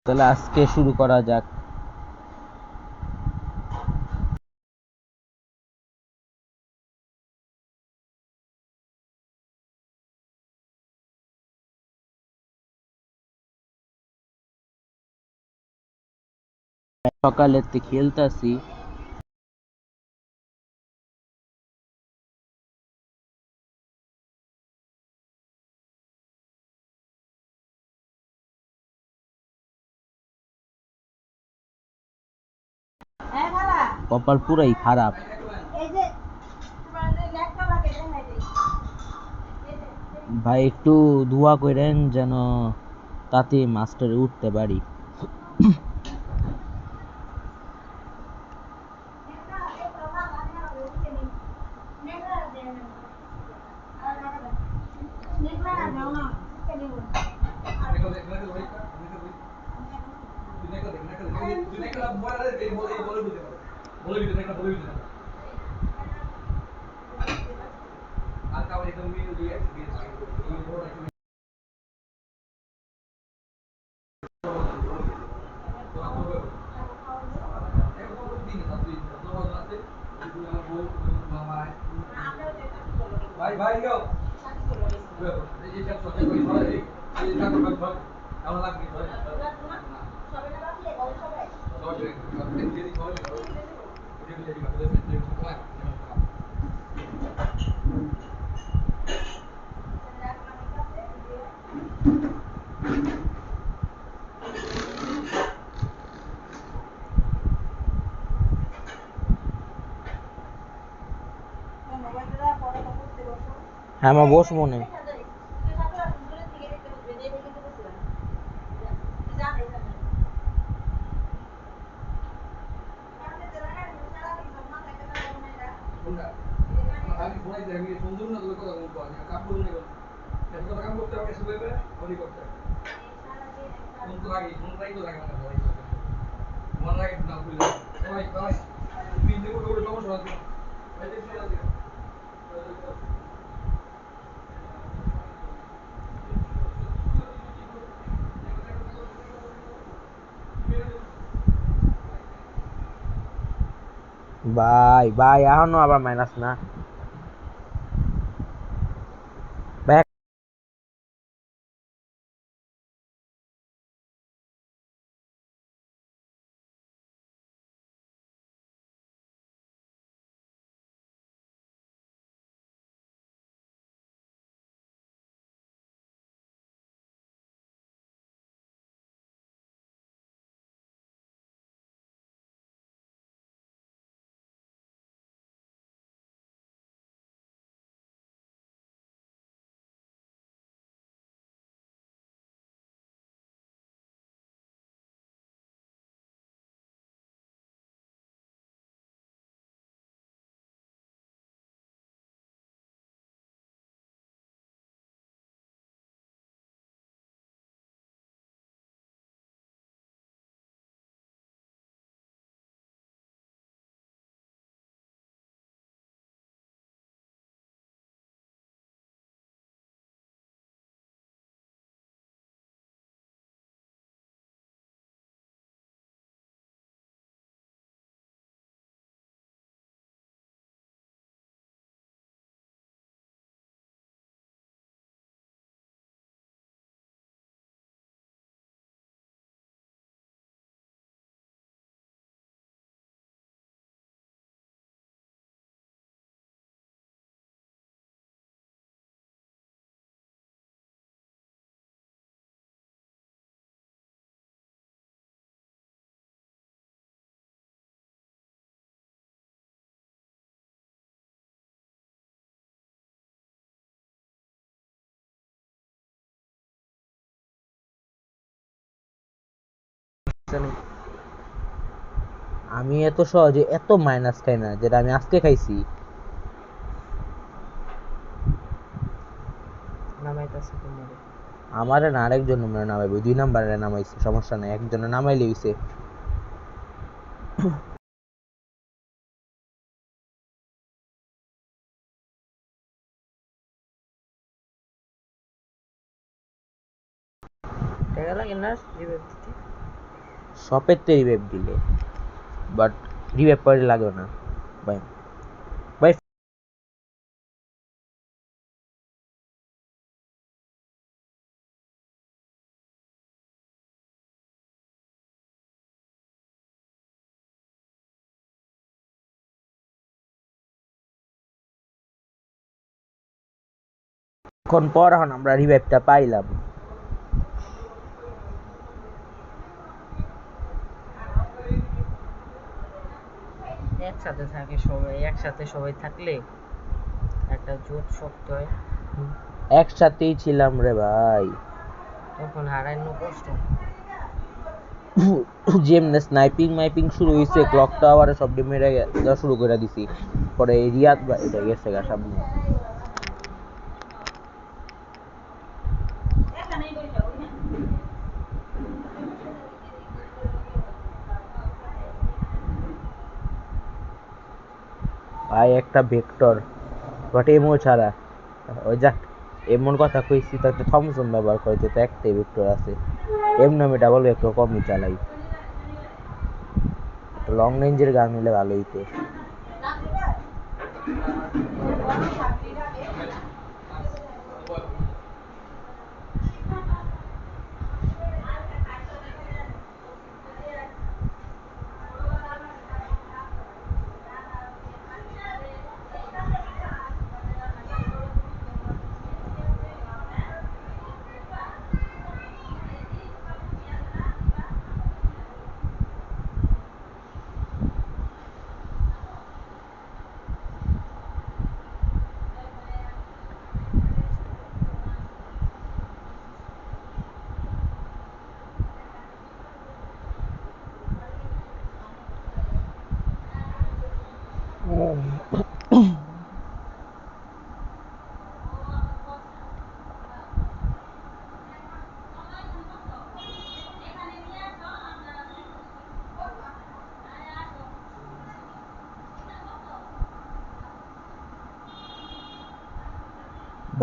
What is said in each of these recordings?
তাহলে আজকে শুরু করা যাক। সকালেতে খেলতাছি। কপাল পুরাই খারাপ। ভাই একটু দোয়া করেন যেন তাতে মাস্টারে উঠতে পারি। হ্যাঁ, আমার বস মনে ভাই ভাই এখনো আবার মাইনাস না ভাই। আমি এত সহজে এত মাইনাস খাই না, যেটা আমি আজকে খাইছি। আমারে না, আরেকজন মনে নামাইবো, 2 নাম্বারে নামাইছে, সমস্যা নাই, একজনে নামাইলে হইছে। টাকা লাগে না শপের তে রিভাইভ দিল, বাট রিভাইভ পরে লাগবে না ভাই। ভাই এখন পর এখন আমরা রিভাইভটা পাইলাম। একসাথে থাকে সবাই, একসাথে সবাই থাকলে একটা জোট শক্ত হয়, একসাথেই ছিলাম রে ভাই। তখন হারানো কষ্ট। যেমনে স্নাইপিং মাইপিং শুরু হয়েছে, ক্লক টাওয়ারে সব মেরে দেওয়া শুরু করে দিছি। পরে রিয়াদ ভাই এটা গেছে গা সামনে। ভাই একটা ভেক্টর বাট এমও ছাড়া, ওই যাক এমন কথা কইছি তো একটা থমসন ব্যবহার করেছে, তো একটাই ভেক্টর আছে। এমনি আমি ডাবল ভেক্টর কমই চালাই। লং রেঞ্জের গান নিলে ভালো হইতো।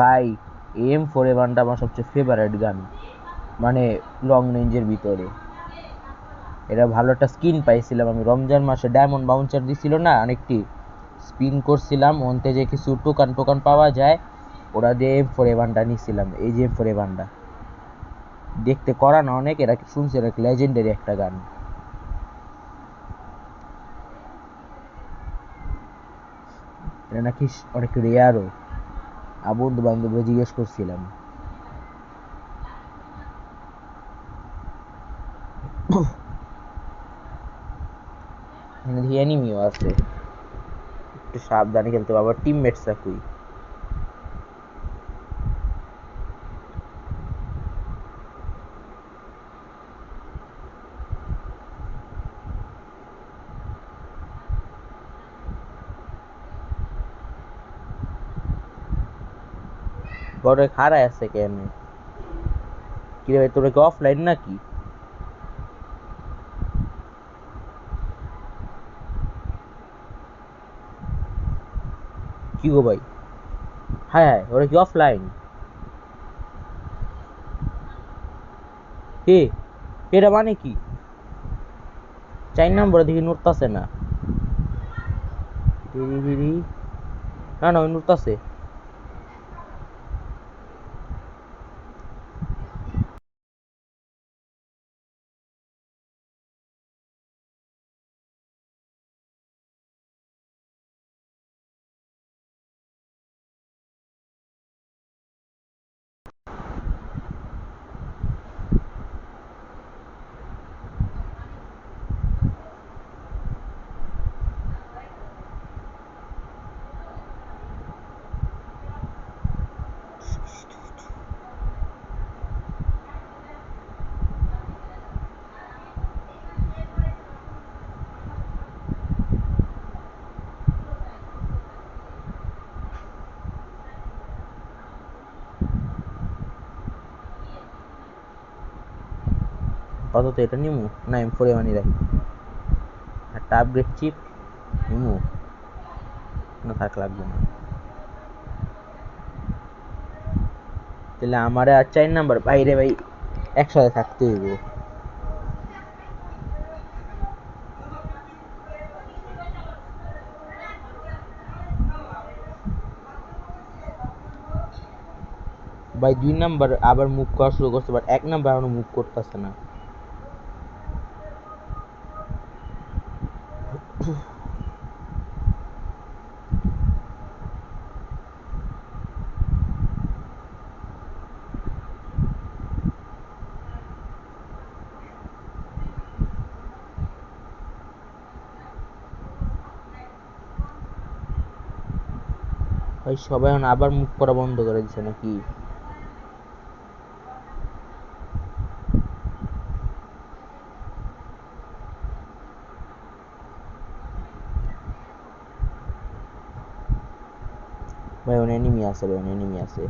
ভাই M41টা আমার সবচেয়ে ফেভারিট গান, মানে লং রেঞ্জের ভিতরে। এটা ভালো একটা স্কিন পাইছিলাম আমি রমজান মাসে, ডায়মন্ড বাউন্সার দিছিল না অনেকটি, স্পিন করছিলাম অন্তে যে কিছু টোকান টোকান পাওয়া যায়, ওরা দিয়ে M41টা নিছিলাম। এই যে M41টা দেখতে করা না অনেক, এরা শুনছে এটা লেজেন্ডারি একটা গান। এটা নাকি অনেক রেয়ারও, বন্ধু বান্ধবরা জিজ্ঞেস করছিলাম। এখানে এনিমিও আছে, একটু সাবধানে খেলতে হবে। আবার টিমমেটসরা কই? বড় খাড়ায় আছে কেন? কি রে ভাই, তোরা কি অফলাইন নাকি? কি গো ভাই? হ্যাঁ হ্যাঁ, ওরা কি অফলাইন? হে, এটা মানে কি? 4 নম্বরে দেখি নড়তাছে না। ধীরে ধীরে, না না ওই নড়তাছে। কত এটা নিমু না M41 রাখি? একটা আপগ্রেড চিপ নিমু, না থাক লাগবে না। তাহলে আমারে আর 4 নাম্বার বাইরে ভাই একসাথে থাকতে হইব। ভাই 2 নাম্বার আবার মুভ করা শুরু করছে, বাট 1 নাম্বার এখনো মুভ করতেছে না। ভাই সবাই এখন আবার মুভ করা বন্ধ করে দিছে নাকি? ভাই অন এনিমি আছে, ভাই অন এনিমি আছে।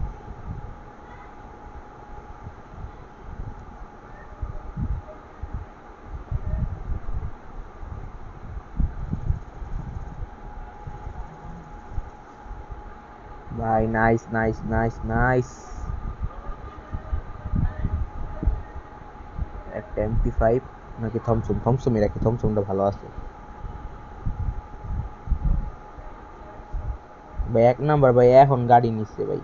ভাই নাইস নাইস নাইস নাইস। একটা MP5 নাকি থমসন, থমসনই রাখি, থমসনটা ভালো আছে। ভাই 1 নাম্বার ভাই এখন গাড়ি নিচ্ছে ভাই,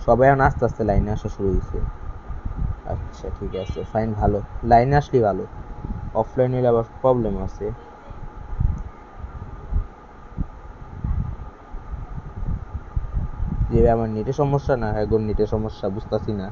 সবাই এখন আস্তে আস্তে লাইনে আসা শুরু হয়েছে। আচ্ছা ঠিক আছে ফাইন, ভালো লাইনে আসলেই ভালো, অফলাইনে আবার প্রবলেম আছে। যে আমার নেটের সমস্যা না, এখন নেটের সমস্যা বুঝতেছি না।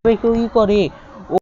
ভাই কেউ ই করে, ও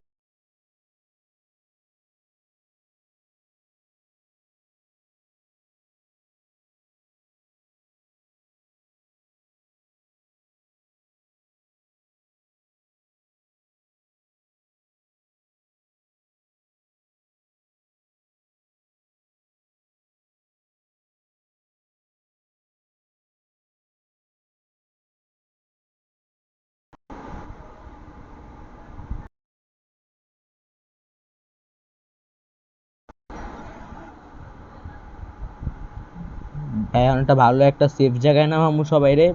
এখন একটা ভালো একটা সেফ জায়গায় নামামু সবাই রে,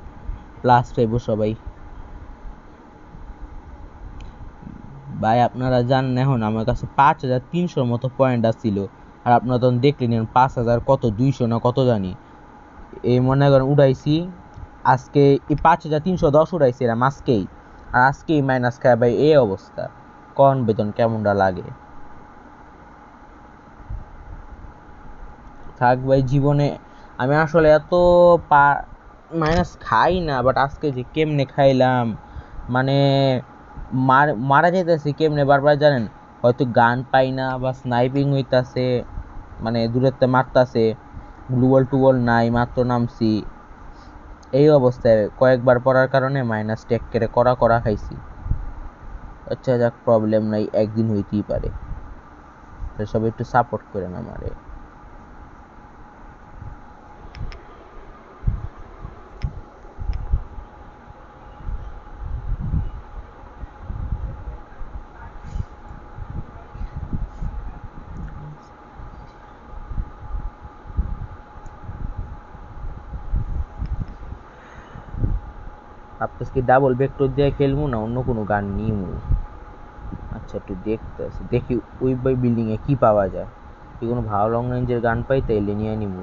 প্লাস পাইবো সবাই। ভাই আপনারা জানেন এখন আমার কাছে 5300 মতো পয়েন্ট আসছিল, আর আপনারা তখন দেখলেন 5000 কত 200 না কত জানি, এই মনে করেন উড়াইছি। আজকে এই 5310 উড়াইছি এরা আজকেই, আর আজকেই মাইনাস খায় ভাই, এই অবস্থা। কোন বেতন কেমনটা লাগে। থাক ভাই জীবনে আমি আসলে এত মাইনাস খাই না, বাট আজকে যে কেমনে খাইলাম, মানে মারা যেতেছি কেমনে বারবার জানেন, হয়তো গান পাই না বা স্নাইপিং হইতাছে, মানে দূরেতে মারতাছে, গ্লুয়াল টুবল নাই, মাত্র নামছি, এই অবস্থায় কয়েকবার পড়ার কারণে মাইনাস টেক করে করা করা খাইছি। আচ্ছা যাক, প্রবলেম নাই, একদিন হইতেই পারে। সবাই একটু সাপোর্ট করে না আমারে। ভাবতেছি কি ডাবল ভেক্টর দিয়ে খেলবো না অন্য কোনো গান নিমু। আচ্ছা একটু দেখতেছি, দেখি ওই বিল্ডিং এ কি পাওয়া যায়, কি কোনো ভালো লং রেঞ্জের গান পাই তাইলে নিয়ে নিবো।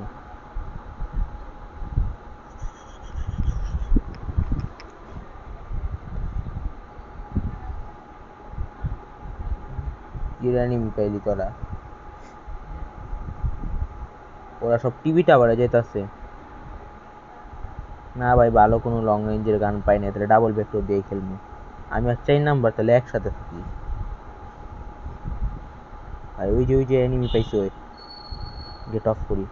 ইরানি পাইলি তোরা? ওরা সব টিভি টাওয়ারে যেতেছে। না ভাই ভালো কোনো লং রেঞ্জের গান পাই না, তাহলে ডাবল ভেক্টর দিয়ে খেলবো। আমি আর 4 নাম্বার তাহলে একসাথে থাকি। আর ওই যে এনিমি পাইছো, গেট অফ করি।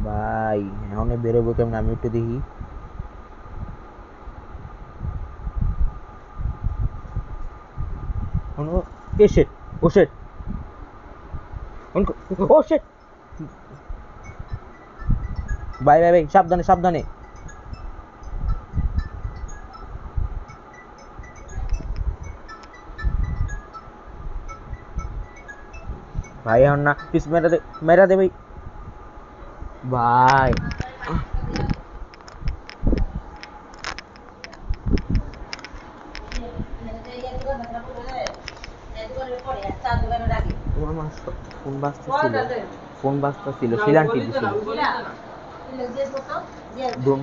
ভাই এখন বেরোবো কেমন আমি একটু দেখি। ও শিট, ও শিট, ও শিট। ভাই ভাই ভাই সাবধানে সাবধানে। ভাই এখন না, পিস মেরা দে ভাই। ভাই তোমার মা ফোন বাজতেছিল, ফোন বাজতেছিল, শিলান্টি দিছিল। দুম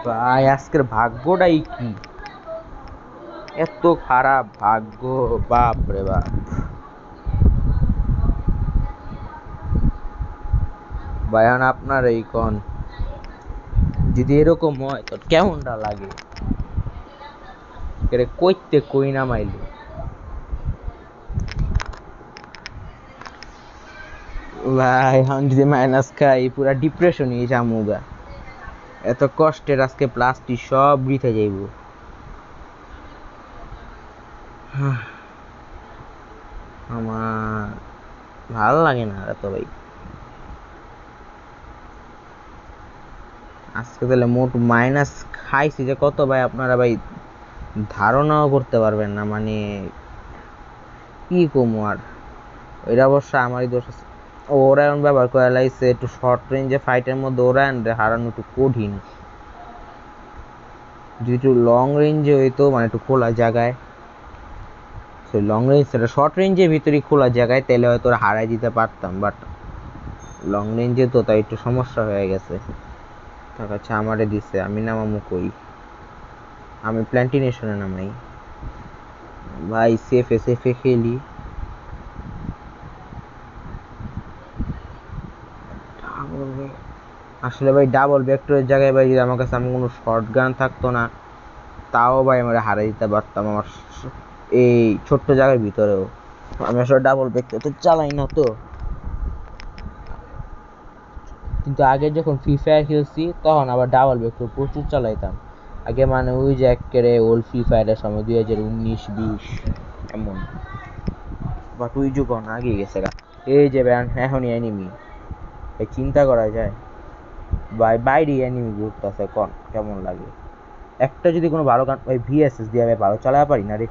ভাই আজকের ভাগ্যটাই কি এত খারাপ ভাগ্য, বাপ রে বাপ। ভাই এখন আপনার এই কোন, যদি এরকম হয় তো কেমনটা লাগে, এরে কইতে কই না মাইলো। ভাই এখন যদি মাইনাস খাই পুরা ডিপ্রেশন হয়ে যামুগা। এত কষ্টের আজকে প্লাস্টিক সব বৃথা যাইব। আমার ভাল লাগে না এত ভাই। আজকে তাহলে মোট মাইনাস খাইছি যে কত ভাই আপনারা ভাই ধারণাও করতে পারবেন না, মানে কি কমু আর। এটা অবশ্য আমারই দোষ আছে। ওরায়ন ব্যবহার করে লাইছে একটু শর্ট রেঞ্জে ফাইটের মধ্যে ওরায়ন হারানো একটু কঠিন। যদি একটু লং রেঞ্জে হইতো, মানে একটু খোলা জায়গায়, লং রেঞ্জ সেটা শর্ট রেঞ্জের ভিতরে খোলা জায়গায়, তাহলে হয়তো হারাই দিতে পারতাম, বাট লং রেঞ্জে তো তাই একটু সমস্যা হয়ে গেছে। তার কাছে আমারে দিছে, আমি নামামু কই? আমি প্ল্যান্টিনেশনে নামাই ভাই, সেফে সেফে খেলি। আসলে ভাই ডাবল ভেক্টরের জায়গায় ভাই যদি আমার কাছে আমার কোনো শর্ট গান থাকতো না, তাও ভাই আমরা হারাই দিতে পারতাম আমার এই ছোট্ট জায়গার ভিতরেও। আমি আসলে ডাবল ভেক্টর তো চালাই না তো। কিন্তু আগে যখন ফ্রি ফায়ার খেলছি তখন আবার ডাবল ভেক্টর প্রচুর চালাইতাম। আগে মানে ওই যে একেবারে ওল্ড ফ্রি ফায়ারের সময় 2019-20 এমন। বাট ওই যুগ আগে গেছে গা। এই যে ব্যান এখনই এনিমি, এই চিন্তা করা যায় বাইরে এনিমি ঘুরতেছে, কোন কেমন লাগে। একটা যদি কোনো ভালো গান ভাই ভিএসএস দিয়ে আমি ভালো চালাতে পারি না রে।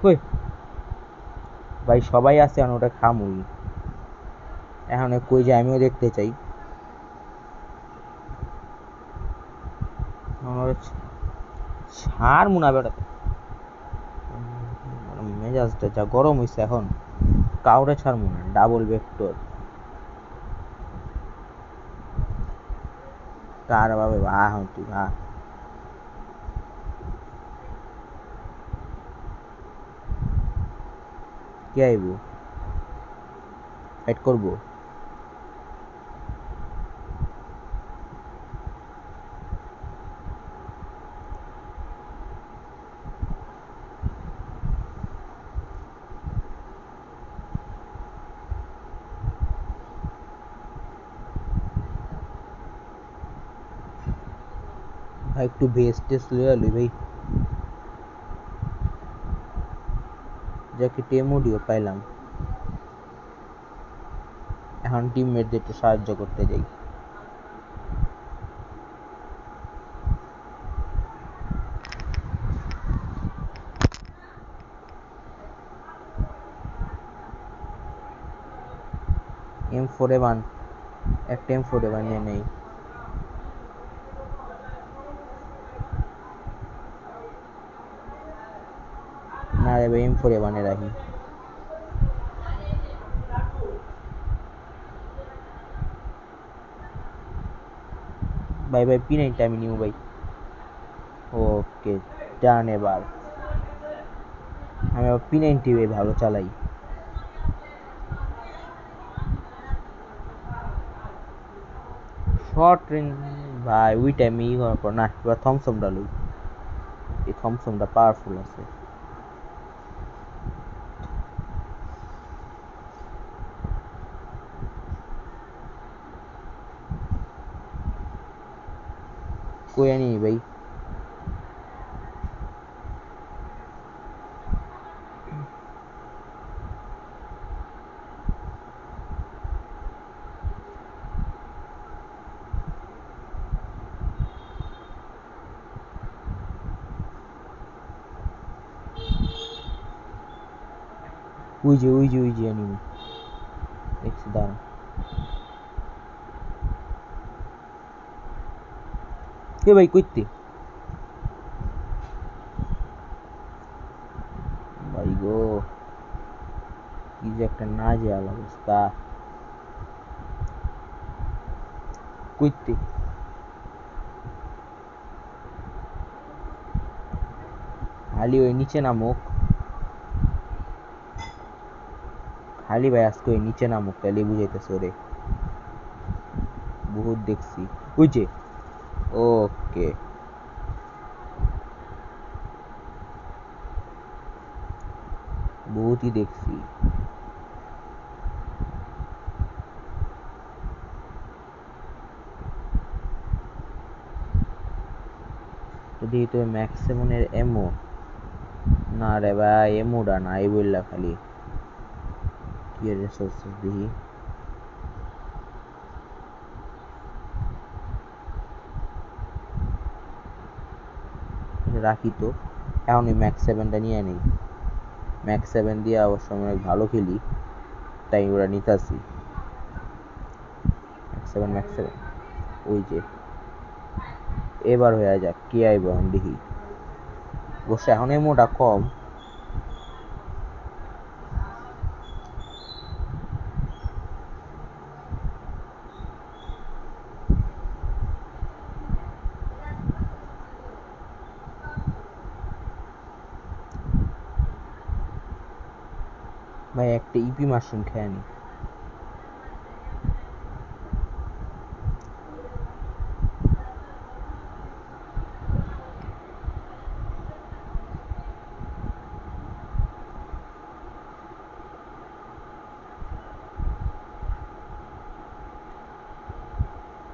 কই ভাই সবাই আছে এখন, ওটা খামুই এখন কই যে আমিও দেখতে চাই। ছাড় মুনা বেটা, মেজাজটা যা গরম হইছে এখন, কাউরে ছাড় মুনা। ডাবল ভেক্টর কার ভাবে এখন তুই কে আইব ফাইট করবো? ভাই একটু বেস্ট টেস্ট লয়ে আলুই ভাই, যাকে টেমোডিও পাইলাম। এখন টিমমেটদের একটু সাহায্য করতে যাই। M4A1 একটা M4A1 নিয়ে নেই। না রে ভাই M4A1 এ রাখি। ভাই ভাই P9টা আমি নিব ভাই। ওকে ডান। এবার আমি P90 ভাই ভালো চালাই। শর্ট রেঞ্জ ভাই ওই টাইমে ই করার পর না, এবার থমসমটা লই। এই থমসমটা পাওয়ারফুল আছে। কই আনি ভাই? ওই যে আনি দেখছি, দাঁড়া। এ ভাই কইতে ভাই গো, কি যে একটা নাজেহাল অবস্থা। কইতে খালি ওই নিচে নামুক, খালি ভাই আজকে ওই নিচে নামুক, তাহলে বুঝাইতেছে ওরে। বহুত দেখছি। ওই যে ওকে, বহুতই দেখছি। যদি তো ম্যাক্সিমনের এমো না রে ভাই, এমোটা নাই বললা খালি কি রিসোর্সেস দেখি। রাখি তো, এখন ওই ম্যাক্স 7টা নিয়ে নেই। ম্যাক্স 7 দিয়ে অবশ্য আমি অনেক ভালো খেলি, তাই ওরা নিতাছি। ম্যাক্স 7 ওই যে এবার হয়ে যাক, কি আইব এখন দেখি। অবশ্য এখন এমোটা কম। ভাই একটা ইপি মাশরুম খেয়ে নি।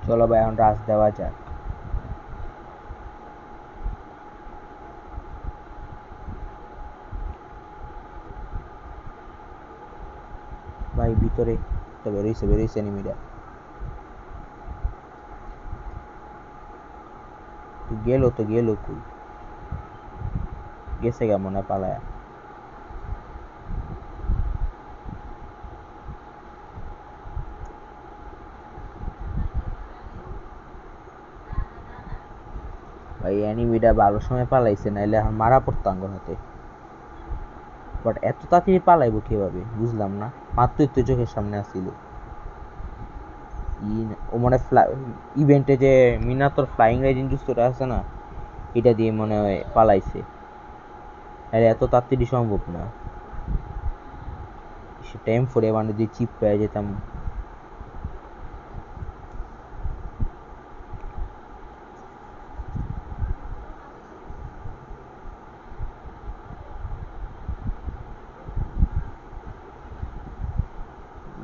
চলো ভাই এখন রাস দেওয়া যাক। ভাই ভিতরে তো বেরোইছে এনিমিটা। গেল কই? গেছে গা মনে হয় পালায়া। ভাই এনিমিটা ভালো সময় পালাইছে, নাইলে এখন মারা পড়তো আঙ্গুর হাতে। বাট এত তাড়াতাড়ি পালাইবো কিভাবে বুঝলাম না, মাত্রই তো চোখের সামনে আসছিল। ও মনে ইভেন্টে যে মিনাতোর ফ্লাইং রাইজিং জুস্তটা আছে না, এটা দিয়ে মনে হয় পালাইছে। আরে এত তাড়াতাড়ি সম্ভব না। সে টাইম ফোরে মানে দিয়ে চিপ পেয়ে যেতাম।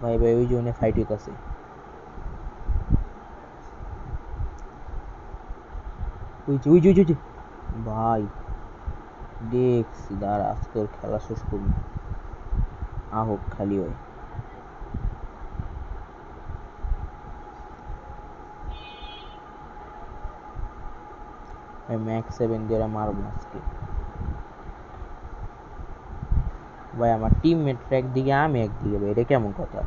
ভাই ভাই ওই জন্য ফাইট হইতাছে। ওই যে ভাই দেখছি, দাঁড়া আজকে ওর খেলা শেষ করি। আহোক খালি হয়। ম্যাক্স 7 দিয়ে ওরা মারবো আজকে। ভাই আমার টিমমেট একদিকে আমি একদিকে, ভাই এটা কেমন কথা?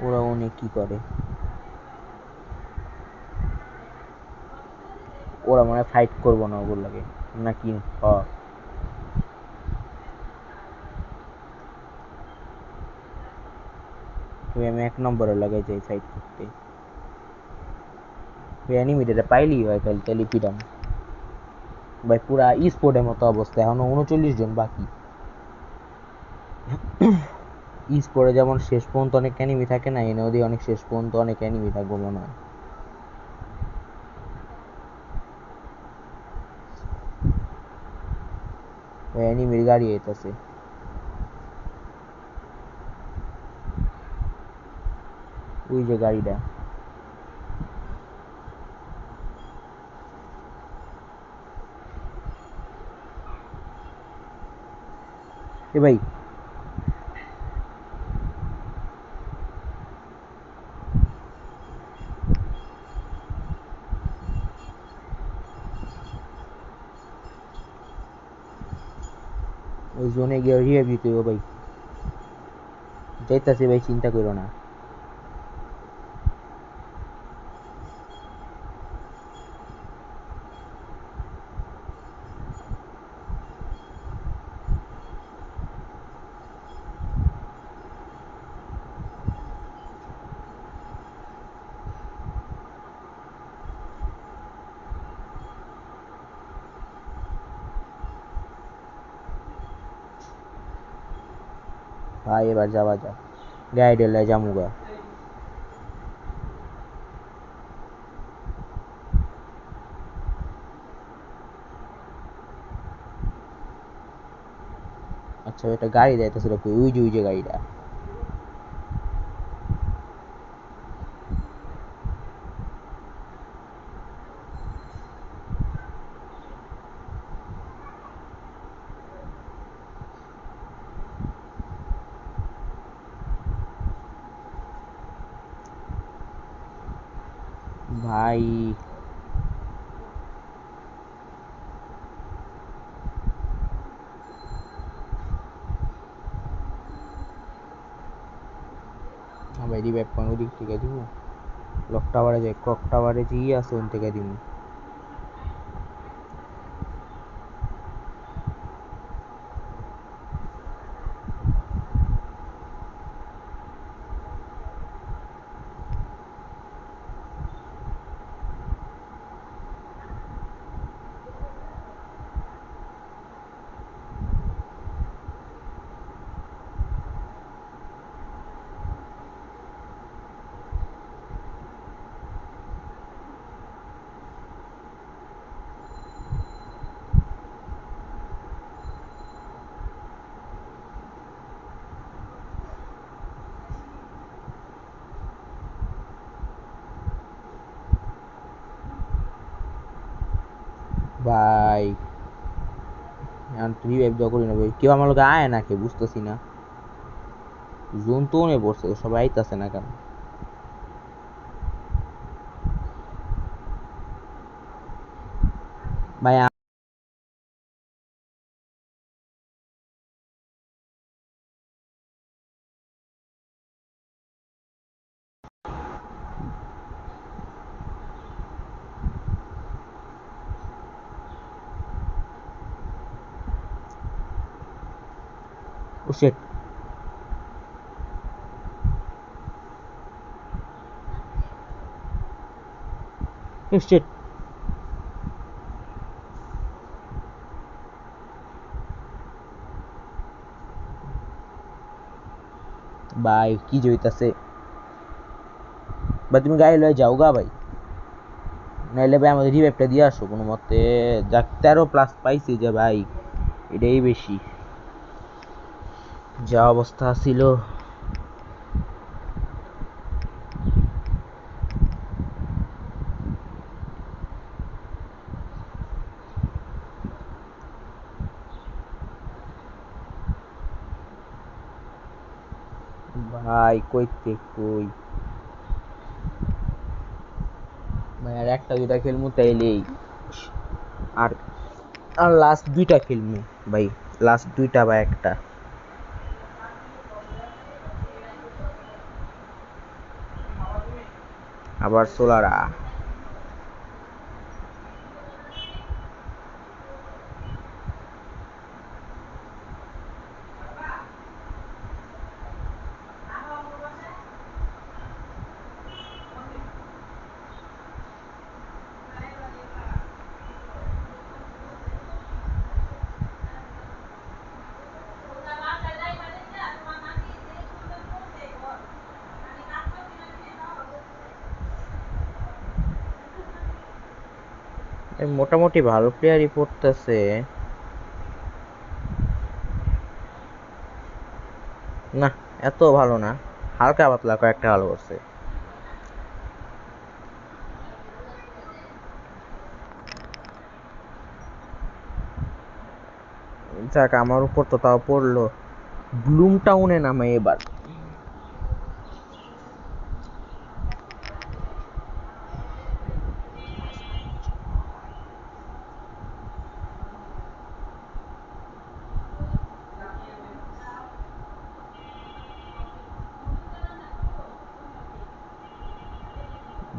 ওরা অনেক কি করে, ওরা মনে হয় ফাইট করবো না ওগুলো লাগে নাকি? আমি 1 নম্বরে লাগাই যাই ফাইট করতে। অ্যানিমিটা পাইলেই হয়, তাহলে তাহলে পিটাম। ভাই পুরা স্পোর্টের মতো অবস্থা, এখনো 39 জন বাকি। স্পোর্টে যেমন শেষ পর্যন্ত অনেক অ্যানিমি থাকে না, এনে ওদের অনেক শেষ পর্যন্ত অনেক অ্যানিমি থাকবো মনে হয়। অ্যানিমির গাড়ি আইতাছে। ওই যে গাড়িটা। এ ভাই ওই জোনে গিয়ে রিভাইভ দিতে হবে ভাই। যাইতাছে ভাই, চিন্তা করো না। ভাই এবার যাওয়া যাক, গাড়ি ডেলায় জামুগা। আচ্ছা এটা গাড়ি যাইতেছে, ওই যে গাড়িটা। ভাই ভাই রিভাইভ কোন দিক থেকে দিব? ক্লক টাওয়ারে যাই, ক্লক টাওয়ারে যে আছে ওন থেকে দিব। ভাই এখন রিভাইভ দেওয়া করি না ভাই, কেউ আমার লোকে আয় না, কে বুঝতেছি না। জোন তো মনে পড়ছে, সবাই আইতাছে না কেন? ভাই ও শিট। ও শিট। ভাই কি যে হইতাছে? ভাই তুমি গাড়ি লয়ে যাও গা ভাই, নাইলে ভাই আমাদের রিভাইভটা দিয়ে আসো কোনো মতে। যাক 13+ পাইছি যে ভাই, এটাই বেশি। যা অবস্থা ছিল। ভাই কইতে কই আর একটা দুইটা খেলমু তাইলেই আর আর লাস্ট দুইটা খেলমু ভাই, লাস্ট দুইটা বা একটা। আবার সোলারা মোটামুটি ভালো প্লেয়ারই পড়তেছে। না, এত ভালো না, হালকা পাতলা কয়েকটা ভালো করছে। যাক, আমার উপর তো তাও পড়লো। ব্লুম টাউনে নামে এবার।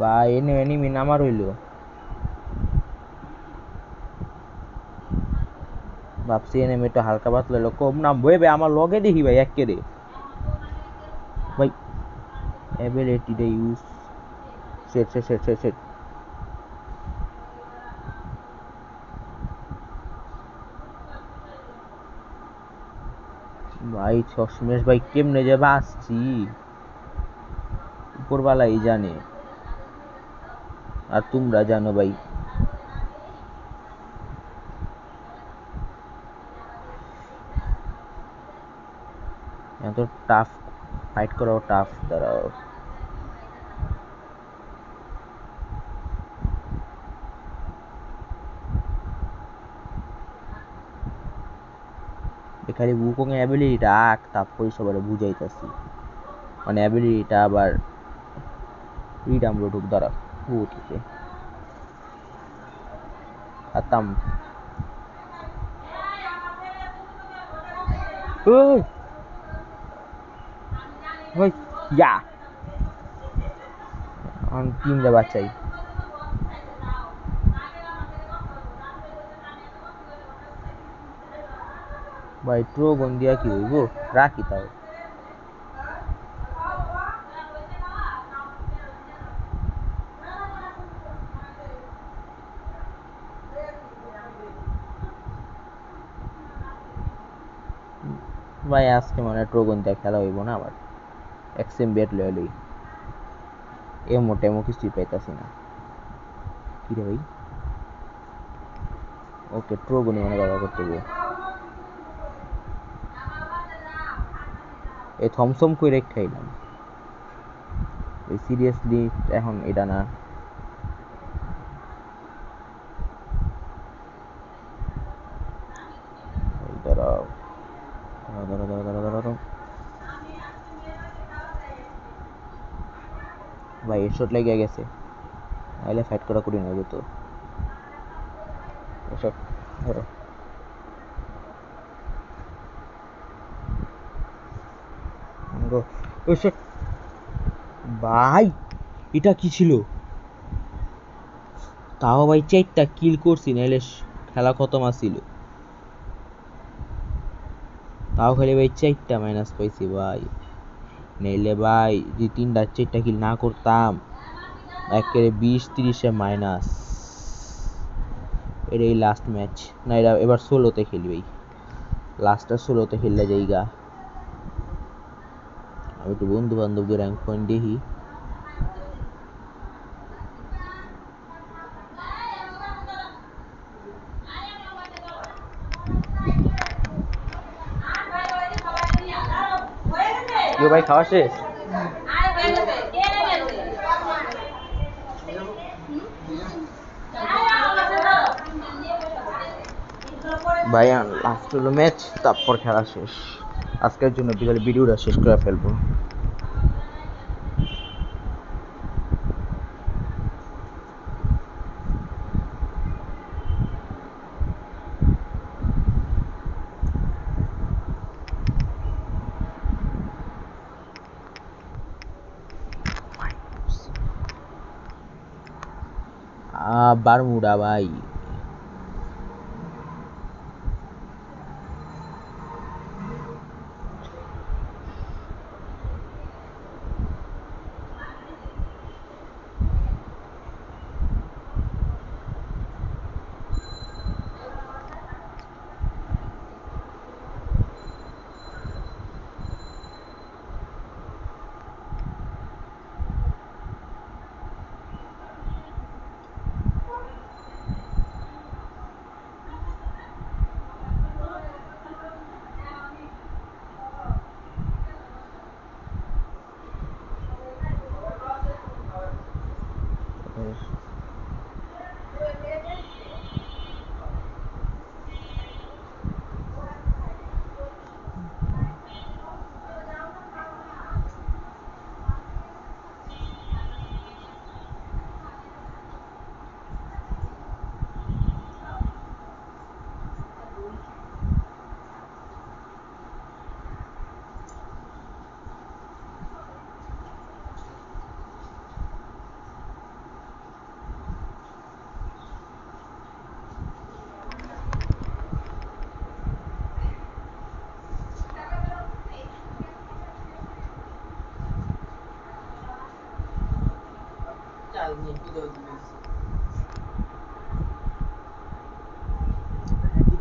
বা এনিমি নামার হইলো। ভাবছি এনিমি একটু হালকা পাতলা হইলো, কম নাম বইবে আমার লগে দেখি ভাই একেরে ভাই এবিলিটিটা use. Set set set set set ভাই শেষমেশ ভাই কেমনে যে বাঁচছি উপরওয়ালাই জানে, আর তোমরা জানো ভাই। এত টাফ ফাইট করাও টাফ। দাঁড়াও, খালি উকং এর অ্যাবিলিটিটা তারপরে সবার বুঝাইতাছি, মানে অ্যাবিলিটিটা আবার রিডাউনলোড হোক। দাঁড়া, ও ঠিক আছে আতাম। ওই ওই ইয়া আমি টিমটা বাঁচাই ভাই। ট্রোগন দিয়া কি হইব, রাখি তাও। ভাই আজকে মানে ট্রোগন দিয়ে খেলা হইব না আমার। এক্সএম বেট লয়ে লই, এমো টেমো কিছুই পাইতাছি না। কি রে ভাই, ওকে ট্রোগনই মানে ব্যবহার করতে হবে। এই থমসম কইরে খাইলাম সিরিয়াসলি, এখন এটা না। দাঁড়াও দাঁড়াও দাঁড়াও দাঁড়াও দাঁড়াও ভাই, হেডশট লেগে গেছে, নাহলে ফাইট করা কঠিন হয়ে যেত। এসব ধরো ভাই, এটা কি ছিল? তাও ভাই 4টা কিল করছি, নাহলে খেলা খতম আছিল। তাও খালি ভাই 4টা মাইনাস পাইছি ভাই, নাইলে ভাই যে 4টা কিল না করতাম একেবারে 20-30-এ মাইনাস। এটাই লাস্ট ম্যাচ না, এবার সোলোতে খেলি ভাই, লাস্টটা সোলোতে খেললে যাইগা। আমি একটু বন্ধু বান্ধবদের র্যাঙ্ক পয়েন্ট দেখি। কেউ ভাই খাওয়া শেষ? ভাই লাস্ট হলো ম্যাচ, তারপর খেলা শেষ। আজকের জন্য বিকালে ভিডিওটা শেষ করে ফেলবো। বারমুডা ভাই।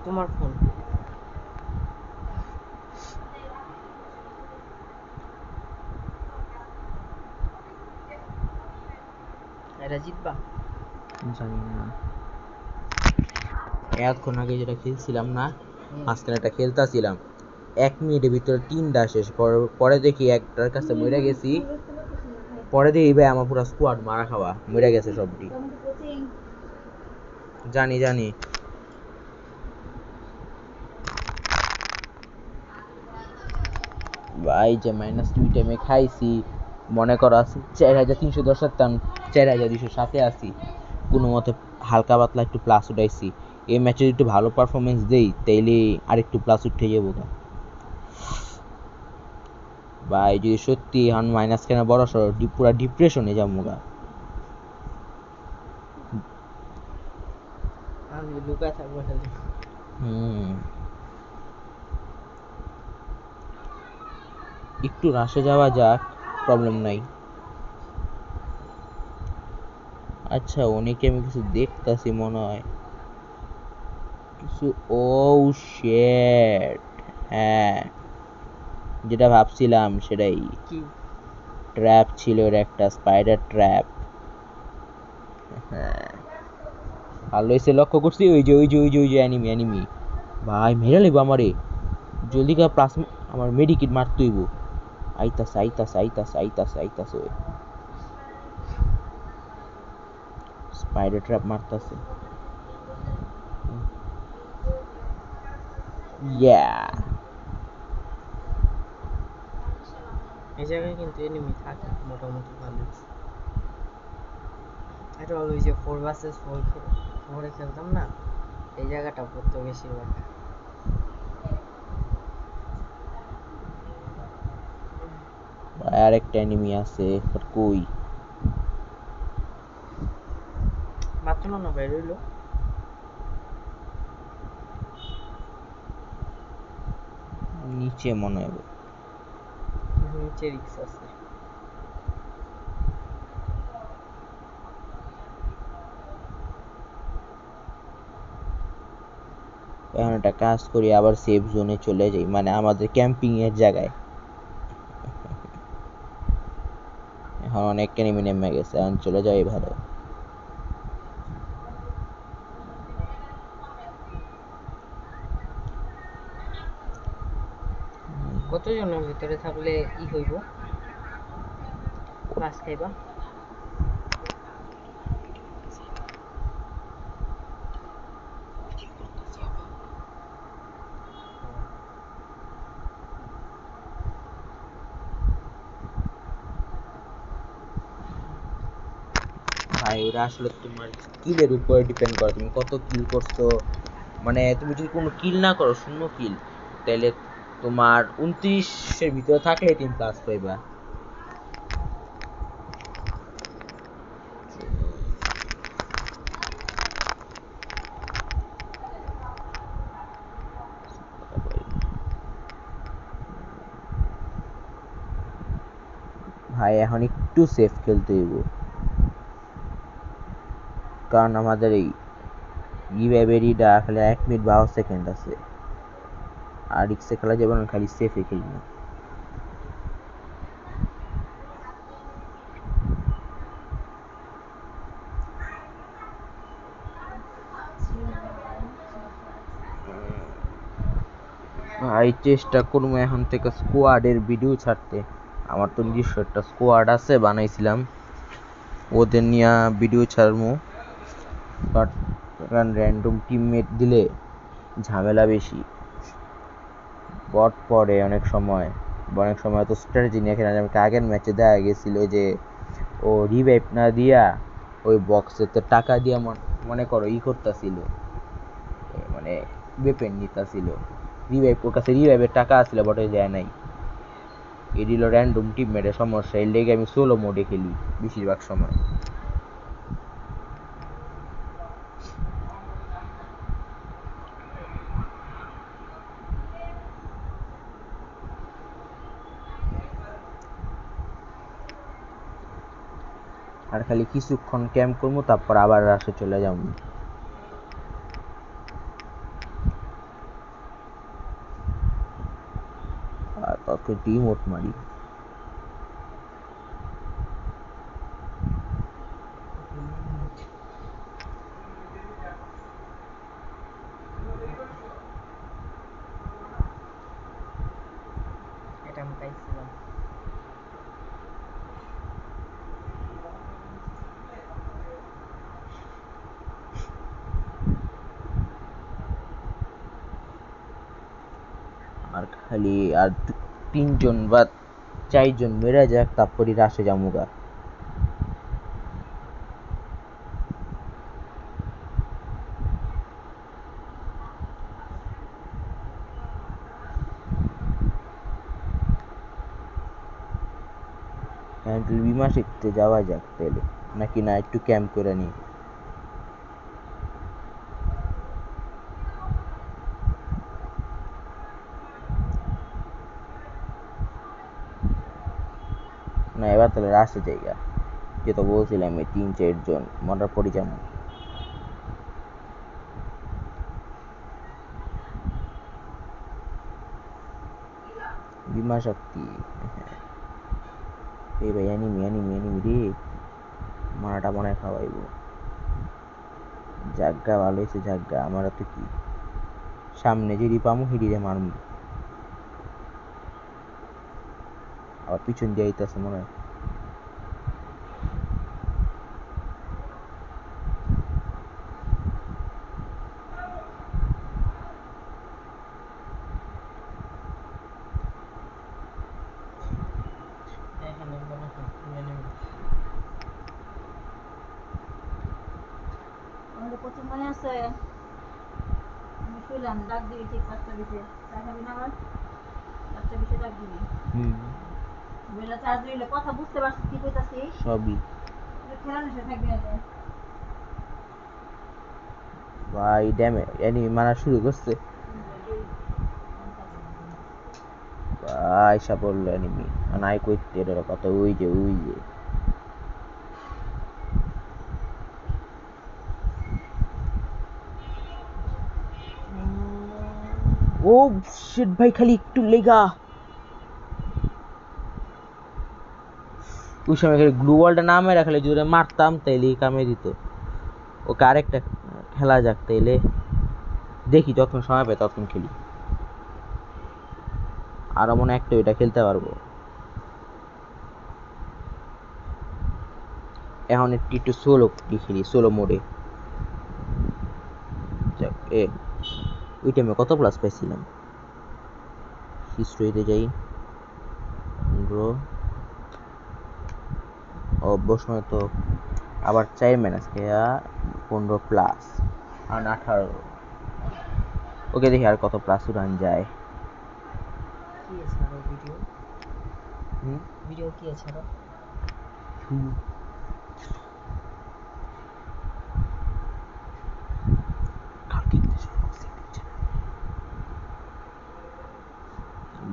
তোমার ফোন এটা জিতবা? জানি না। এতক্ষণ আগে যেটা খেলছিলাম না, মাঝখানে একটা খেলতেছিলাম, 1 মিনিটের ভিতরে 3টা শেষ। পরে দেখি একটার কাছে মরে গেছি, পরে দেখি ভাই আমার পুরো স্কোয়াড মারা খাওয়া, মরে গেছে সবটি। জানি জানি। ভাই যে -2 টাইমে খাইছি, মনে করো 4310 টান, 4207 আছি, কোনো মতে হালকা পাতলা একটু প্লাস উঠাইছি। এই ম্যাচে একটু ভালো পারফরমেন্স দেই তাইলে আরেকটু প্লাস উঠে যাবো। ভাই যদি সত্যি এখন মাইনাস কেন বড় সড় পুরা ডিপ্রেশনে যাবো গা। আমি লুকায় থাকবো খালি। একটু রাশে যাওয়া যাক, প্রবলেম নাই। আচ্ছা অনেকে আমি কিছু দেখতাছি মনে হয় কিছু। ও শিট, হ্যাঁ যেটা ভাবছিলাম সেটাই। কি ট্র্যাপ ছিল, ওর একটা স্পাইডার ট্র্যাপ। হ্যাঁ ভালো হয়েছে, লক্ষ্য করছি। ওই যে অ্যানিমি অ্যানিমি। ভাই মেরে লিব আমারে, জলদি করে প্লাস আমার মেডিকিট মারতে হইব। আইতাছে আইতাছে আইতাছে আইতাছে আইতাছে, স্পাইডার ট্র্যাপ মারতাছে। ইয়া এই জায়গায় কিন্তু এনিমি থাকে মোটামুটি ভালো। এটা হলো ওই যে 4 vs 4 খেলতাম না, এই জায়গাটা পড়তো বেশিরভাগ। আর একটা এনিমি আছে, বাট কই? মাত্র না বাইরে রইলো নিচে মনে হয়। নিচে রিক্স আছে। এখন একটা কাজ করি, আবার সেফ জোনে চলে যাই, মানে আমাদের ক্যাম্পিং এর জায়গায়। এখন অনেক এনিমি নেমে গেছে, এখন চলে যাই ভালো। কতজনের ভিতরে থাকলে ই হইব, ক্লাস খাইবা? ভাই ওরা আসলে তোমার কিলের উপরে ডিপেন্ড করে, তুমি কত কিল করছো। মানে তুমি যদি কোনো কিল না করো, 0 কিল, তাহলে তোমার 29-এর ভিতরে থাকলে টিম প্লাস পাইবা। ভাই এখন একটু সেফ খেলতে হইব, কারণ আমাদের এই রিভাইভেরিটা খালি 1 মিনিট 52 সেকেন্ড আছে, আর রিক্সে খেলা যাবে না, খালি সেফে খেলবো। ভাই চেষ্টা করবো এখন থেকে স্কোয়াডের ভিডিও ছাড়তে। আমার তো নিজস্ব একটা স্কোয়াড আছে, বানাইছিলাম, ওদের নিয়ে ভিডিও ছাড়বো। বাট র্যান্ডম টিমমেট দিলে ঝামেলা বেশি, বট পড়ে অনেক সময়। তো স্ট্র্যাটেজি নিয়ে খেলে, আমাকে আগের ম্যাচে দেখা গেছিল যে ও রিভাইভ না দিয়া ওই বক্সেতে টাকা দিয়া মনে করো করতেছিল, মানে ওয়েপেন নিতেছিল। ওর কাছে রিভাইভের টাকা আসছিল, বট দেয় নাই। এই দিল র্যান্ডম টিমমেটের সমস্যা, এর লেগে আমি সোলো মোডে খেলি বেশিরভাগ সময়। আর খালি কিছুক্ষণ ক্যাম্প করবো, তারপর আবার রাশে চলে যাবো। আর তত টিমোট মারি। এটা আমি পাইছিলাম। আর খালি আর 3 জন বা 4 জন মেরে যাক, তারপরই রাশে যামুগা। বিমা শিখতে যাওয়া যাক তাহলে, নাকি না একটু ক্যাম্প করে নি? না এবার তাহলে রাশে জায়গা, যেটা বলছিলাম এই 3-4 জন মরার পরই যাবো। বিমা শক্তি, এই ভাই অ্যানিমি রে, মারাটা মনে হয় খাওয়াইব। জাগা ভালো হয়েছে, জাগা আমার তো কি সামনে যদি পামু হিডিরে মারমু। আবার পিছন দিয়ে আইতাছে মনে হয়। এখানে মনে হয় enemy। আমাদের কোচিং মনে আছে, আমি শুইলাম, ডাক দিবি ঠিক 5টা 20-এ, চা খাবি না আবার? 5টা 20-এ ডাক দিবি। বেলা চার্জ দিলে কথা বুঝতে পারছিস কি কইতাছি? সবই। খেলা নেশা থাকবি না যে। ভাই ড্যামে এনিমি মারা শুরু করছে। আয়সা পড়লো এনিমি, নাই কইতে এটার কথা, ওই যে ও শিট ভাই, খালি একটু লেগা ওই সময় খালি গ্লু ওয়ালটা না মেরে খালি জোরে মারতাম, তাইলেই কামে দিত। ওকে আরেকটা খেলা যাক তাইলে, দেখি যখন সময় পাই তখন খেলি। আরো মনে একটা ওইটা খেলতে পারবো। এখন একটু সোলো খেলি, সোলো মোডে। ওই টাইমে কত প্লাস পাইছিলাম? হিস্ট্রিতে যাই, গ্রো অবশ্যই তো আবার 4 খেয়া 15+, আর 18। ওকে দেখি আর কত প্লাস উড়ান যায়। কি ছাড়ো ভিডিও? ভিডিও কি ছাড়ো?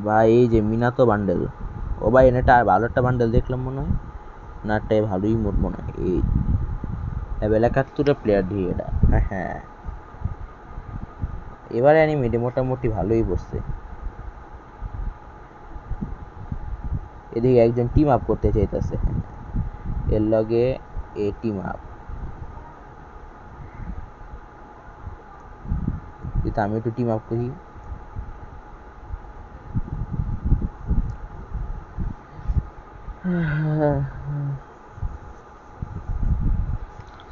বা এই যে মিনাতো বান্ডেল, ও ভাই এনে ভালো একটা বান্ডেল দেখলাম মনে হয়, নাটাই ভালোই মোট মনে হয়। এই লেভেল 71 প্লেয়ার দিয়ে এটা। হ্যাঁ এবার অ্যানিমেটে মোটামুটি ভালোই বসছে। এদিকে একজন টিম আপ করতে চাইতেছে, এর লগে এ টিম আপ, আমি একটু টিম আপ করি।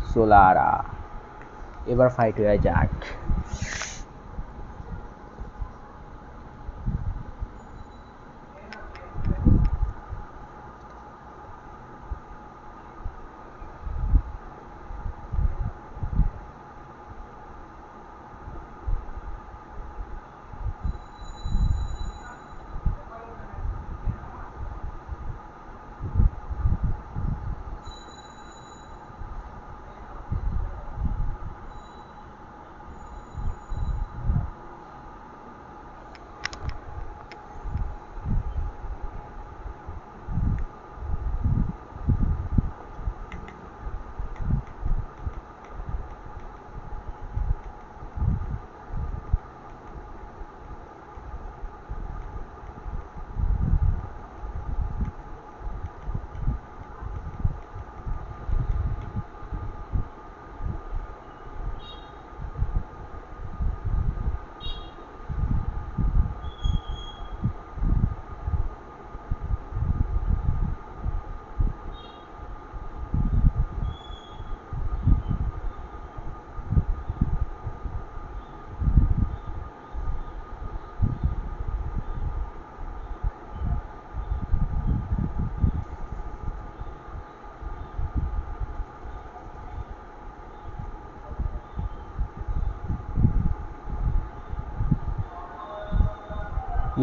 সোলারা এবার ফাইট হয়ে যাক।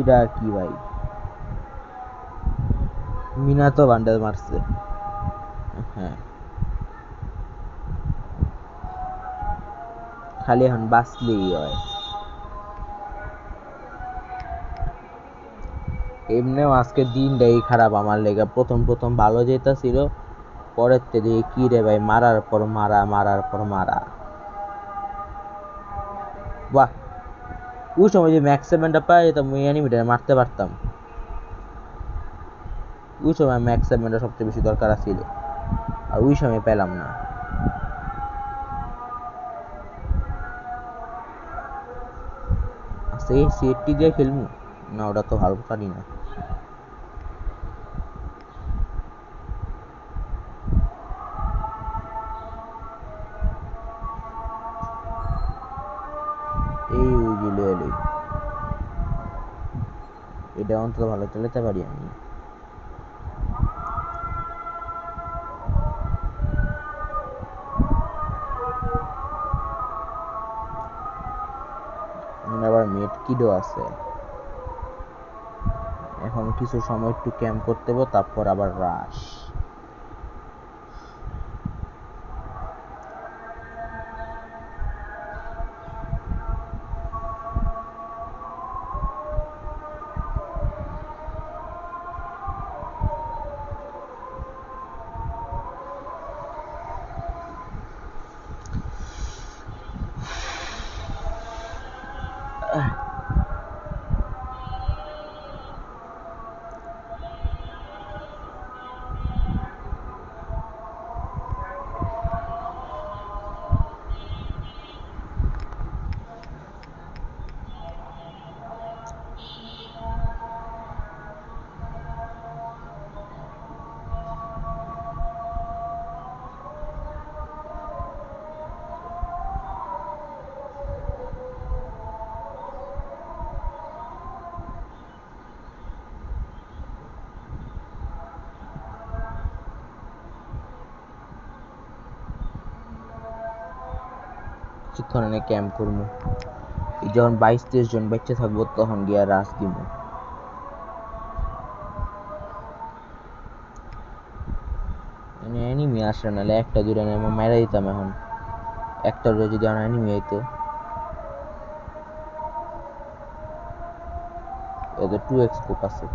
এটা কি ভাই, মিনা তো বান্ডেল মারছে। হ্যাঁ খালি এখন বাঁচলেই হয়। এমনিও আজকে দিনটাই খারাপ আমার লেগে, প্রথম প্রথম ভালো যেতেছিল, পরের থেকে কি রে ভাই, মারার পর মারা, মারার পর মারা। বাহ ওই সময় যে ম্যাক্স সেভেনটা পাই যেতাম, ওই অ্যানিমেটারে মারতে পারতাম। ওই সময় ম্যাক্স সেভেনটা সবচেয়ে বেশি দরকার ছিল, আর ওই সময় পেলাম না। সেই সেটটি দিয়ে খেলবো না, ওটা তো ভালো পারি না। এই ওইগুলো এলে এটা অন্তত ভালো চালাতে পারি আমি। আবার মেট কিডও আছে, এখন কিছু সময় একটু ক্যাম্প করতে হবে, তারপর আবার রাশ। কিছুক্ষণ ক্যাম্প করবো, যখন 22-23 জন বেঁচে থাকবো তখন গিয়া রাশ দিব। এনিমি আসে না, একটা দুইটা মেরে দিতাম। এখন একটা যদি আমার এনিমি হইতো, এদের 2x স্কোপ আছে।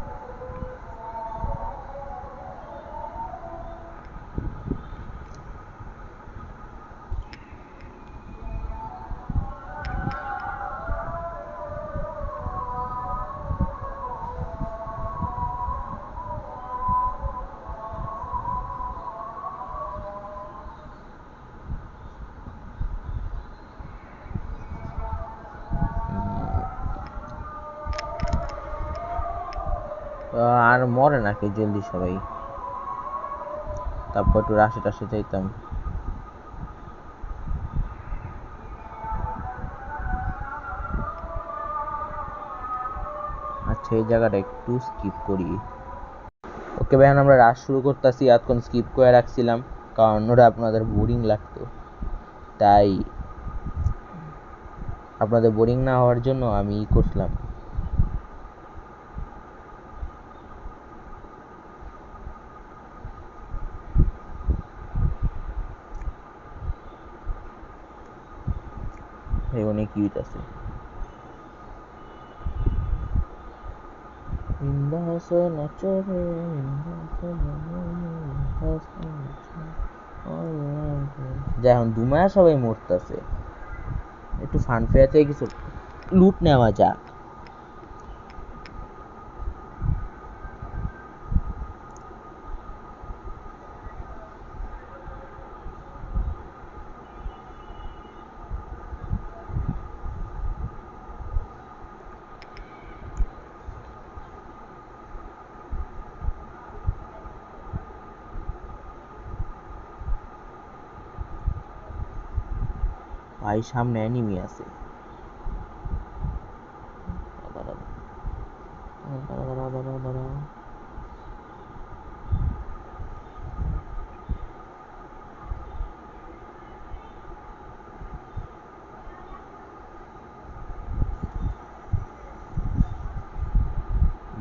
আর মরে নাকি জলদি সবাই, তারপর একটু রাশে টাশে যাইতাম। আচ্ছা এই জায়গাটা একটু স্কিপ করি। ওকে ভাই, আমরা রাশ শুরু করতেছি। এতক্ষণ স্কিপ করে রাখছিলাম কারণ ওটা আপনাদের বোরিং লাগতো, তাই আপনাদের বোরিং না হওয়ার জন্য আমি করছিলাম। এখানে কি আছে? যা এখন দুমায়া সবাই মরতেছে, একটু ফান ফেয়ার থেকে কিছু লুট নেওয়া যাক। ভাই সামনে এনিমি আছে।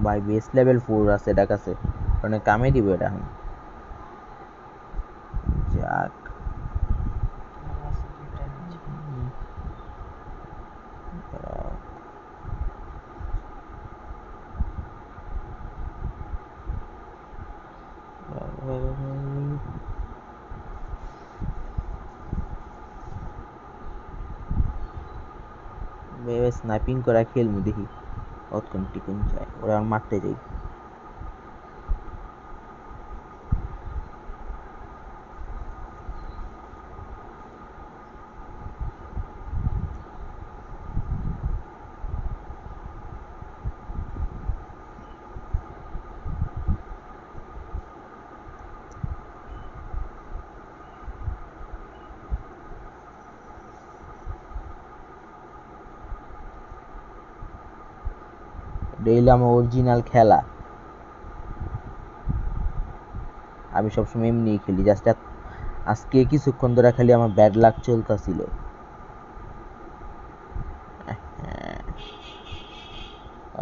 ভাই বেস লেভেল 4 আছে এটা কাছে, মানে কামে দিব এটা এখন। যাক স্নাইপিং করা খেলমু দেখি কতক্ষণ টিকুন যায়, ওরা মারতে যাই। ডেইলি আমার অরিজিনাল খেলা, আমি সবসময় এমনি খেলি। জাস্ট আজকে কিছুক্ষণ ধরে খালি আমার ব্যাড লাক চলতেছিল।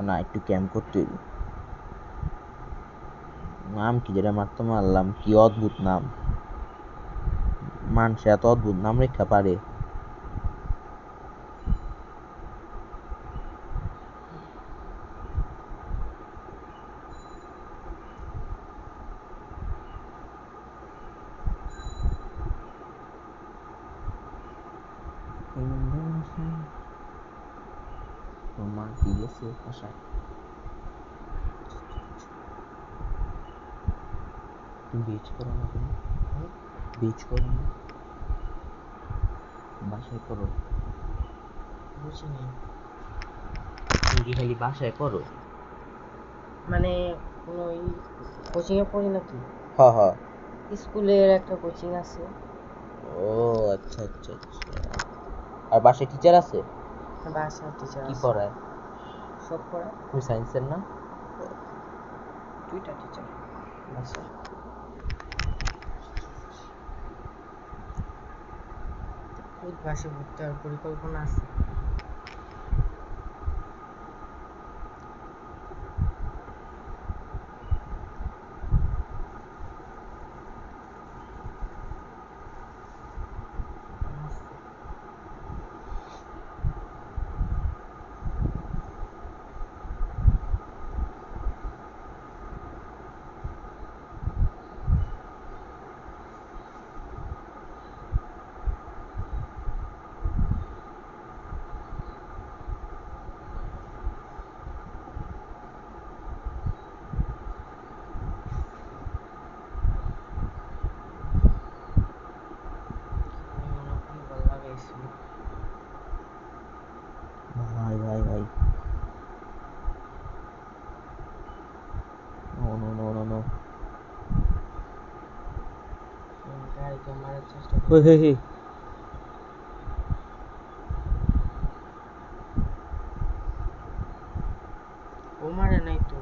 না একটু ক্যাম্প করতে হইব। নাম কি যেটা মারতে মারলাম, কি অদ্ভুত নাম, মানুষ এত অদ্ভুত নাম রেখা পারে। মা কি গেছে বাসায়, তুমি বেচ করো না, তুমি বেচ করো না, বাসায় করো। বুঝিনি। তুমি কি খালি বাসায় করো? মানে কোনো কোচিংয়ে পড়ি নাকি? হ্যাঁ হ্যাঁ। স্কুলের একটা কোচিং আছে। ও আচ্ছা আচ্ছা আচ্ছা। আর বাসায় টিচার আছে? বাসায় টিচার কি আছে। পড়ায়? সব পড়ায়। তুমি সায়েন্সের না? দুইটা টিচার বাসায়। উদ্ভাসে ভর্তি হওয়ার পরিকল্পনা আছে। হে হে হে। ও মারে নাই তো।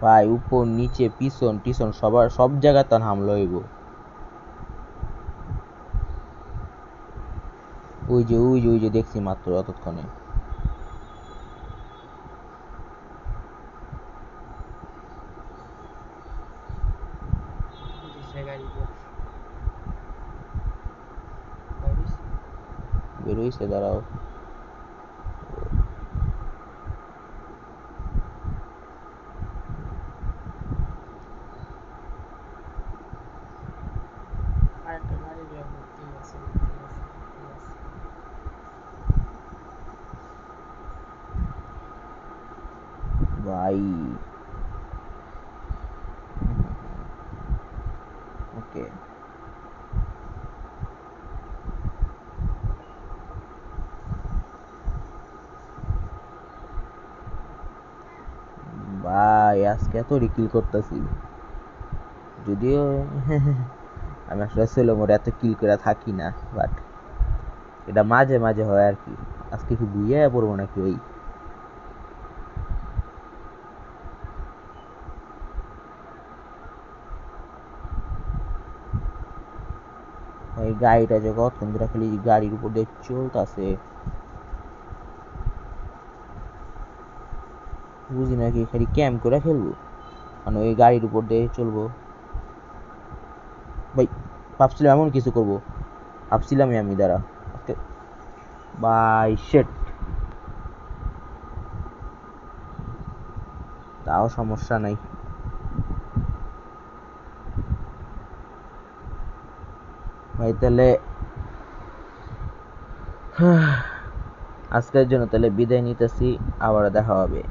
ভাই উপর নিচে পিছন টিছন সবার সব জায়গায় তার হামলা হইব। ওই যে দেখছি মাত্র অতক্ষণে। দিছে গাড়ি দিয়ে। বাইরিস। বেরোইছে, দাঁড়াও। আরেকটা গাড়ি দিয়ে ঘুরতেই আছে, ঘুরতেই আছে, ঘুরতেই আছে। ভাই ওকে ভাই, আজকে এত রিকিল করতেছি যদিও আমি আসলে সোলো মোডে এত কিল করে থাকি না, বাট এটা মাঝে মাঝে হয় আর কি। আজকে কি বুঝে পড়বো নাকি ওই। ভাই গাড়িটা যে কতক্ষণ ধরে খালি গাড়ির উপর দিয়ে চলতেছে, বুঝি নাকি খালি ক্যাম্প করে খেলবো, মানে ওই গাড়ির উপর দিয়ে চলবো। ভাই ভাবছিলাম এমন কিছু করবো, ভাবছিলামই আমি, দাঁড়া আজকে। বাই শেট, তাও সমস্যা নাই ভাই। তাহলে আজকের জন্য তাহলে বিদায় নিতেছি, আবার দেখা হবে।